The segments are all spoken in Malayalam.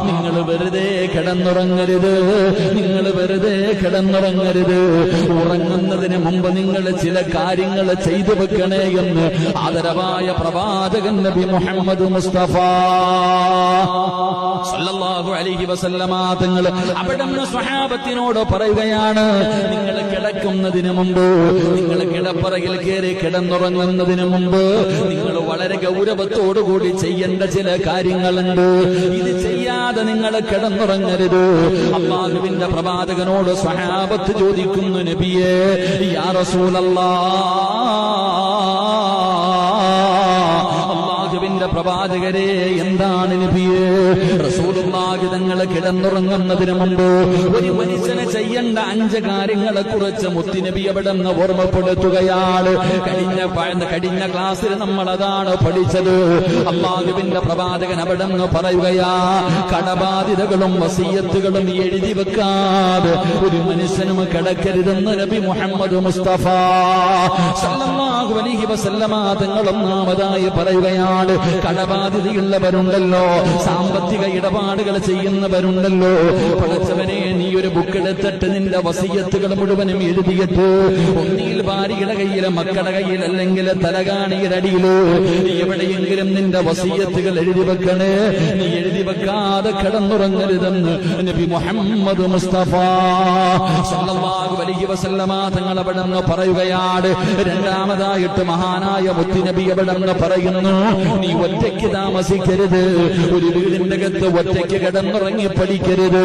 നിങ്ങൾ വെറുതെ കിടന്നുറങ്ങരുത്, നിങ്ങൾ വെറുതെ കിടന്നുറങ്ങരുത്. ഉറങ്ങുന്നതിന് മുമ്പ് നിങ്ങൾ ചില കാര്യങ്ങൾ ചെയ്തു വെക്കണേ എന്ന് ആദരവായ പ്രവാചകൻ നബി മുഹമ്മദ് മുസ്തഫ സല്ലല്ലാഹു അലൈഹി വസല്ലമ തങ്ങൾ അവിടുന്ന് സ്വഹാബത്തിനോട് പറയുകയാണ്, നിങ്ങൾ കിടക്കുന്നതിന് മുമ്പ്, നിങ്ങൾ കിടപ്പറയിൽ കയറി കിടന്നുറങ്ങുന്നതിന് മുമ്പ് നിങ്ങൾ വളരെ ഗൗരവത്തോടുകൂടി ചെയ്യേണ്ട ചില കാര്യങ്ങളുണ്ട്. ഇത് ചെയ്യാതെ നിങ്ങൾ കിടന്നുറങ്ങരുത്. അല്ലാഹുവിന്റെ പ്രവാചകനോട് സ്വഹാബത്ത് ചോദിക്കുന്നു, നബിയേ യാ റസൂലല്ലാഹ്, പ്രവാചകരെ എന്താണ് നബിയേ? റസൂലുള്ളാഹി തങ്ങൾ കിടന്നുറങ്ങുന്നതിന് മുമ്പ് ഒരു മനുഷ്യനെ ചെയ്യേണ്ട 5 കാര്യങ്ങളെ കുറിച്ച് മുത്തുനബി അവിടുന്ന് ഓർമ്മപ്പെടുത്തുകയാണ്. കഴിഞ്ഞ ക്ലാസ്സിൽ നമ്മൾ അതാണ് പഠിച്ചത്. അല്ലാഹുവിന്റെ പ്രവാചകൻ അവിടുന്ന് പറയുകയാ, കടബാധ്യതകളും വസിയത്തുകളും എഴുതി വെക്കാതെ ഒരു മനുഷ്യനും കിടക്കരുതെന്ന് നബി മുഹമ്മദ് മുസ്തഫ സല്ലല്ലാഹു അലൈഹി വസല്ലമ തങ്ങൾ ഒന്നാമതായി പറയുകയാണ്, കടബാധ്യതയുള്ളവരുണ്ടല്ലോ, സാമ്പത്തിക ഇടപാടുകൾ ചെയ്യുന്നവരുണ്ടല്ലോ, പഠിച്ചവനെ നീ ഒരു ബുക്ക് എടുത്തിട്ട് നിന്റെ വസിയത്തുകൾ മുഴുവനും എഴുതിയിട്ട് ഒന്നിയിൽ ഭാര്യയുടെ കയ്യിൽ, മക്കളുടെ കയ്യിൽ, അല്ലെങ്കിൽ തലകാണിയുടെ അടിയിലോ എവിടെയെങ്കിലും നിന്റെ വസിയത്തുകൾ എഴുതി വെക്കണേ. നീ എഴുതി വെക്കാതെ കിടന്നുറങ്ങരുതെന്ന് നബി മുഹമ്മദ് മുസ്തഫ സല്ലല്ലാഹു അലൈഹി വസല്ലമ തങ്ങൾ അവിടുന്ന് പറയുകയാണ്. രണ്ടാമതായിട്ട് മഹാനായ മുത്തുനബി അവിടുന്ന് പറയുന്നു, നീ ഒറ്റയ്ക്ക് താമസിക്കരുത്, ഒരു വീടിന്റെ അകത്ത് ഒറ്റയ്ക്ക് കിടന്നുറങ്ങി പഠിക്കരുത്.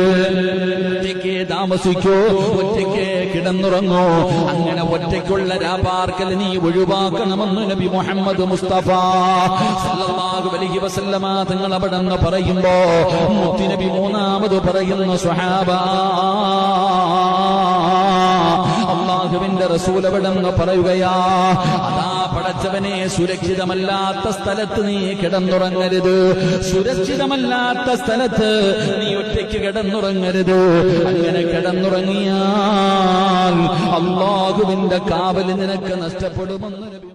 ഒറ്റയ്ക്ക് താമസിക്കോ, ഒറ്റയ്ക്ക് കിടന്നുറങ്ങോ. അങ്ങനെ ഒറ്റയ്ക്കുള്ള രാപാർക്കൽ നീ ഒഴിവാക്കണമെന്ന് നബി മുഹമ്മദ് മുസ്തഫ സല്ലല്ലാഹു അലൈഹി വസല്ലമ തങ്ങൾ അവിടുന്ന് പറയുമ്പോ മുത്തുനബി മൂന്നാമത് പറയുന്നു, സ്വഹാബാ, അല്ലാഹുവിന്റെ റസൂൽ അവിടുന്ന് പറയുകയാ, അതാ പടച്ചവനെ, സുരക്ഷിതമല്ലാത്ത സ്ഥലത്ത് നീ കിടന്നുറങ്ങരുത്, സുരക്ഷിതമല്ലാത്ത സ്ഥലത്ത് നീ ഒറ്റയ്ക്ക് കിടന്നുറങ്ങരുത്. അങ്ങനെ കിടന്നുറങ്ങിയാൽ അല്ലാഹുവിന്റെ കാവൽ നിനക്ക് നഷ്ടപ്പെടുമെന്ന് നബി